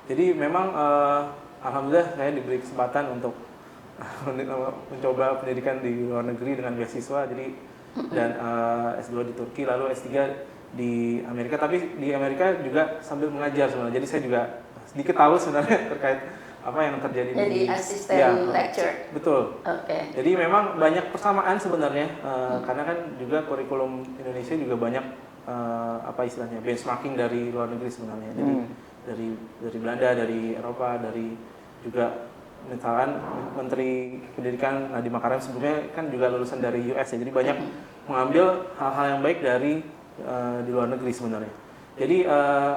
Jadi memang alhamdulillah saya diberi kesempatan untuk mencoba pendidikan di luar negeri dengan beasiswa. Jadi dan S2 di Turki, lalu S3 di Amerika. Tapi di Amerika juga sambil mengajar sebenarnya. Jadi saya juga sedikit tahu sebenarnya terkait apa yang terjadi Jadi di asisten lecture. Betul. Oke. Jadi memang banyak persamaan sebenarnya karena kan juga kurikulum Indonesia juga banyak apa istilahnya benchmarking dari luar negeri sebenarnya. Jadi dari Belanda, dari Eropa, dari juga misalkan Menteri Pendidikan Nadiem Makarim sebelumnya kan juga lulusan dari US ya. Jadi banyak mengambil hal-hal yang baik dari di luar negeri sebenarnya. Jadi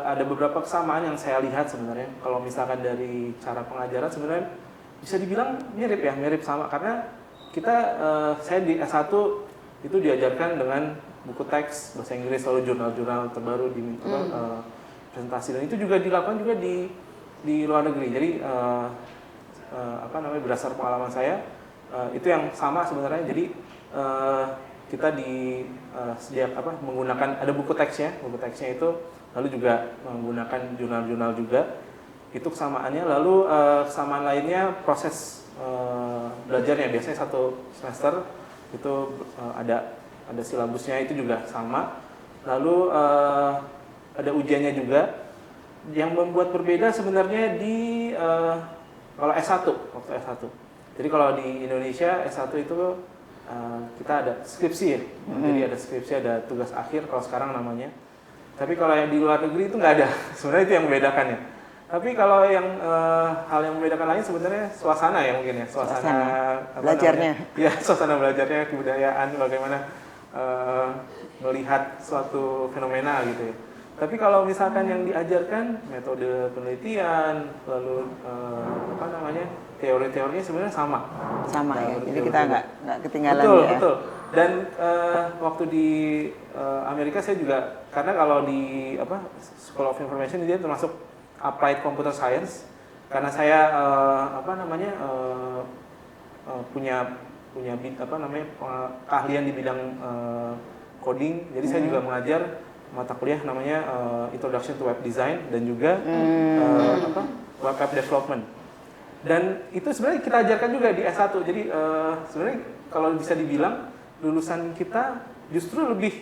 ada beberapa kesamaan yang saya lihat sebenarnya. Kalau misalkan dari cara pengajaran sebenarnya bisa dibilang mirip ya, mirip sama karena kita saya di S1 itu diajarkan dengan buku teks bahasa Inggris, lalu jurnal-jurnal terbaru di presentasi, dan itu juga dilakukan juga di luar negeri. Jadi apa namanya, berdasar pengalaman saya itu yang sama sebenarnya. Jadi kita sejak menggunakan ada buku teksnya itu, lalu juga menggunakan jurnal-jurnal juga, itu kesamaannya. Lalu kesamaan lainnya proses belajarnya, biasanya 1 semester itu ada silabusnya, itu juga sama. Lalu ada ujiannya juga. Yang membuat berbeda sebenarnya di kalau S1, waktu S1. Jadi kalau di Indonesia S1 itu kita ada skripsi ya. Jadi ada skripsi, ada tugas akhir kalau sekarang namanya. Tapi kalau yang di luar negeri itu nggak ada. Sebenarnya itu yang membedakan ya. Tapi kalau yang hal yang membedakan lain sebenarnya suasana ya mungkin ya. Suasana belajarnya. Ya, suasana belajarnya, kebudayaan, bagaimana melihat suatu fenomena gitu ya. Tapi kalau misalkan yang diajarkan metode penelitian, lalu teori-teorinya sebenarnya sama. Sama ya. Jadi kita nggak ketinggalan. Betul, ya. betul. Dan waktu di Amerika saya juga, karena kalau di School of Information dia termasuk Applied Computer Science, karena saya punya keahlian di bidang coding. Jadi saya juga mengajar mata kuliah namanya Introduction to Web Design dan juga Web App Development. Dan itu sebenarnya kita ajarkan juga di S1. Jadi sebenarnya kalau bisa dibilang lulusan kita justru lebih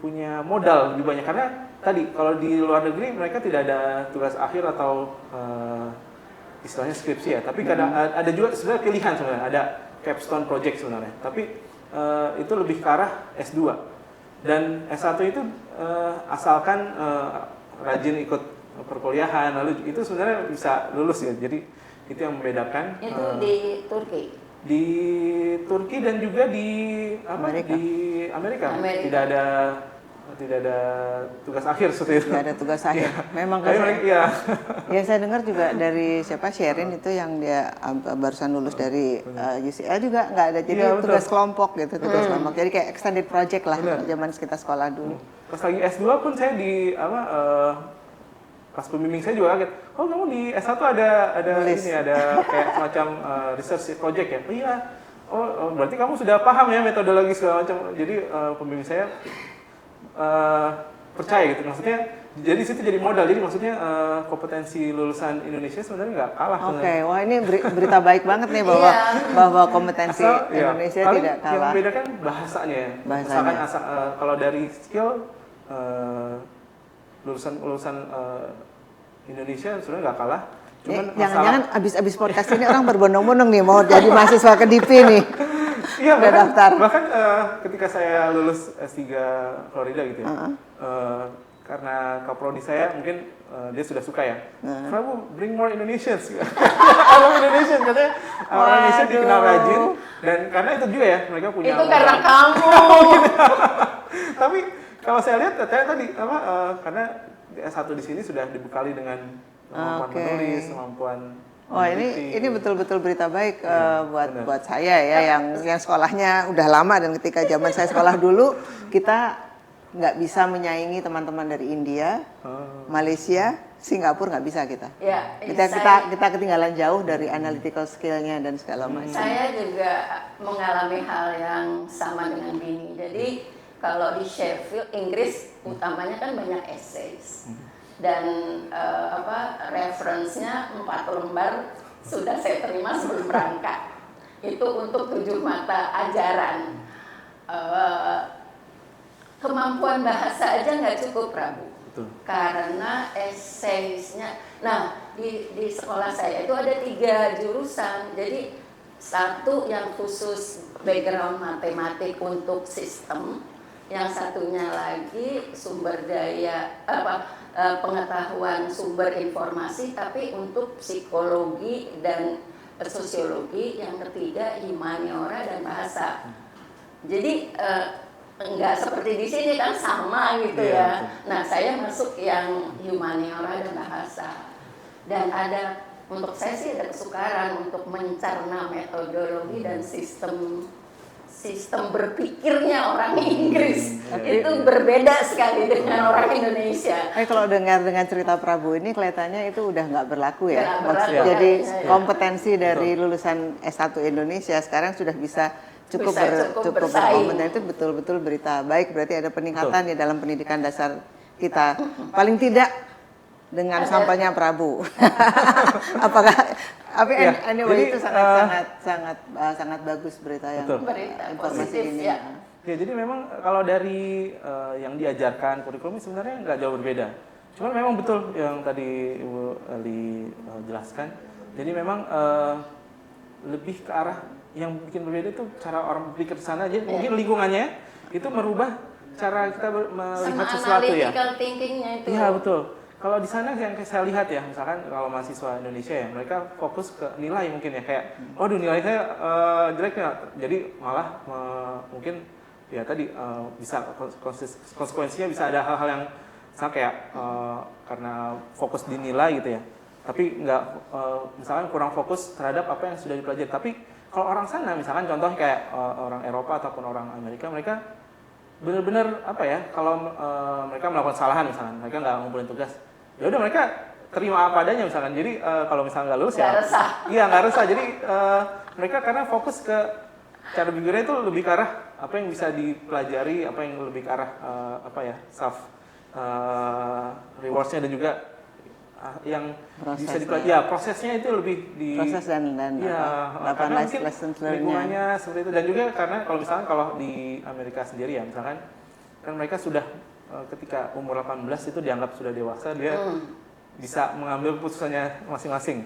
punya modal lebih banyak, karena tadi kalau di luar negeri mereka tidak ada tugas akhir atau istilahnya skripsi ya, tapi kadang ada juga sebenarnya pilihan, sebenarnya ada capstone project sebenarnya, tapi itu lebih ke arah S2. Dan S1 itu asalkan rajin ikut perkuliahan, lalu itu sebenarnya bisa lulus ya. Jadi itu yang membedakan. Itu di Turki. Di Turki dan juga di Amerika. Tidak ada tugas akhir seperti itu. Tidak ada tugas akhir. Memang kan. Ya saya dengar juga dari Sherin itu yang dia barusan lulus dari UCL juga nggak ada. Jadi tugas kelompok gitu, tugas kelompok. Jadi kayak extended project lah zaman kita sekolah dulu. Pas lagi S2 pun saya pas pembimbing saya juga kaget. Oh, kamu di S1 ada kayak semacam research project ya? Oh iya. Oh, berarti kamu sudah paham ya metodologi segala macam. Jadi pembimbing saya percaya gitu. Maksudnya jadi situ jadi modal. Jadi maksudnya kompetensi lulusan Indonesia sebenarnya nggak kalah. Oke, wah ini berita baik banget nih bahwa kompetensi Indonesia tidak kalah. Yang membedakan bahasanya. Misalkan kalau dari skill lulusan Indonesia sebenarnya nggak kalah. Cuman jangan-jangan abis podcast ini orang berbondong-bondong nih mau jadi mahasiswa Kedip nih. Iya, bahkan ketika saya lulus S3 Florida gitu ya, karena kaprodi saya mungkin dia sudah suka ya. Prabu, bring more Indonesians. Orang Indonesian katanya, orang Indonesia dikenal rajin, dan karena itu juga ya mereka punya. Itu karena kamu. Tapi kalau saya lihat tadi karena S1 di sini sudah dibekali dengan kemampuan menulis, kemampuan. Wah, ini betul-betul berita baik buat saya ya yang sekolahnya udah lama, dan ketika zaman saya sekolah dulu kita nggak bisa menyaingi teman-teman dari India, Malaysia, Singapura, nggak bisa kita. Ya, kita ketinggalan jauh dari analytical skill-nya dan segala macam. Saya juga mengalami hal yang sama dengan Bini. Jadi kalau di Sheffield, Inggris utamanya kan banyak essays. Dan reference-nya 4 lembar sudah saya terima sebelum berangkat. Itu untuk 7 mata ajaran. Kemampuan bahasa aja nggak cukup, Prabu. Betul. Karena essaysnya, nah di sekolah saya itu ada 3 jurusan. Jadi satu yang khusus background matematik untuk sistem, yang satunya lagi sumber daya pengetahuan sumber informasi tapi untuk psikologi dan sosiologi, yang ketiga humaniora dan bahasa. Jadi enggak seperti di sini kan sama gitu ya. Nah, saya masuk yang humaniora dan bahasa. Dan ada, untuk saya sih ada kesukaran untuk mencerna metodologi dan sistem berpikirnya orang Inggris. Itu berbeda sekali dengan orang Indonesia. Kalau dengar dengan cerita Prabu ini kelihatannya itu udah nggak berlaku ya. Nggak berlaku. Jadi Ya. kompetensi dari lulusan S1 Indonesia sekarang sudah bisa cukup bersaing. berkompeten. Itu betul-betul berita baik. Berarti ada peningkatan ya dalam pendidikan dasar kita. Paling tidak dengan sampainya Prabu. Apakah anyway itu sangat bagus berita yang informasi positif, ini. ya. Ya, jadi memang kalau dari yang diajarkan kurikulum sebenarnya nggak jauh berbeda. Cuman memang betul yang tadi Ibu Ali jelaskan. Jadi memang lebih ke arah yang bikin berbeda itu cara orang berpikir di sana aja. Mungkin lingkungannya itu merubah cara kita melihat sesuatu ya. Analytical thinkingnya itu. Iya betul. Kalau di sana yang saya lihat ya, misalkan kalau mahasiswa Indonesia ya, mereka fokus ke nilai mungkin ya, kayak, waduh nilai saya jelek ya, jadi malah mungkin ya tadi bisa konsekuensinya bisa ada hal-hal yang misalnya kayak karena fokus di nilai gitu ya, tapi nggak misalkan kurang fokus terhadap apa yang sudah dipelajari. Tapi kalau orang sana, misalkan contoh kayak orang Eropa ataupun orang Amerika, mereka benar-benar apa ya, kalau mereka melakukan kesalahan misalkan, mereka nggak ngumpulin tugas, ya udah mereka terima apa adanya misalkan. Jadi kalau misalnya nggak lulus ya, iya nggak resah. Jadi mereka karena fokus ke cara pikirnya itu lebih ke arah apa yang bisa dipelajari, apa yang lebih ke arah self rewards-nya dan juga yang bisa dipelajari. Ya prosesnya itu lebih di proses dan ya, karena mungkin lingkungannya seperti itu. Dan juga karena kalau misalkan kalau di Amerika sendiri ya, misalkan kan mereka sudah ketika umur 18 itu dianggap sudah dewasa, dia bisa mengambil keputusannya masing-masing.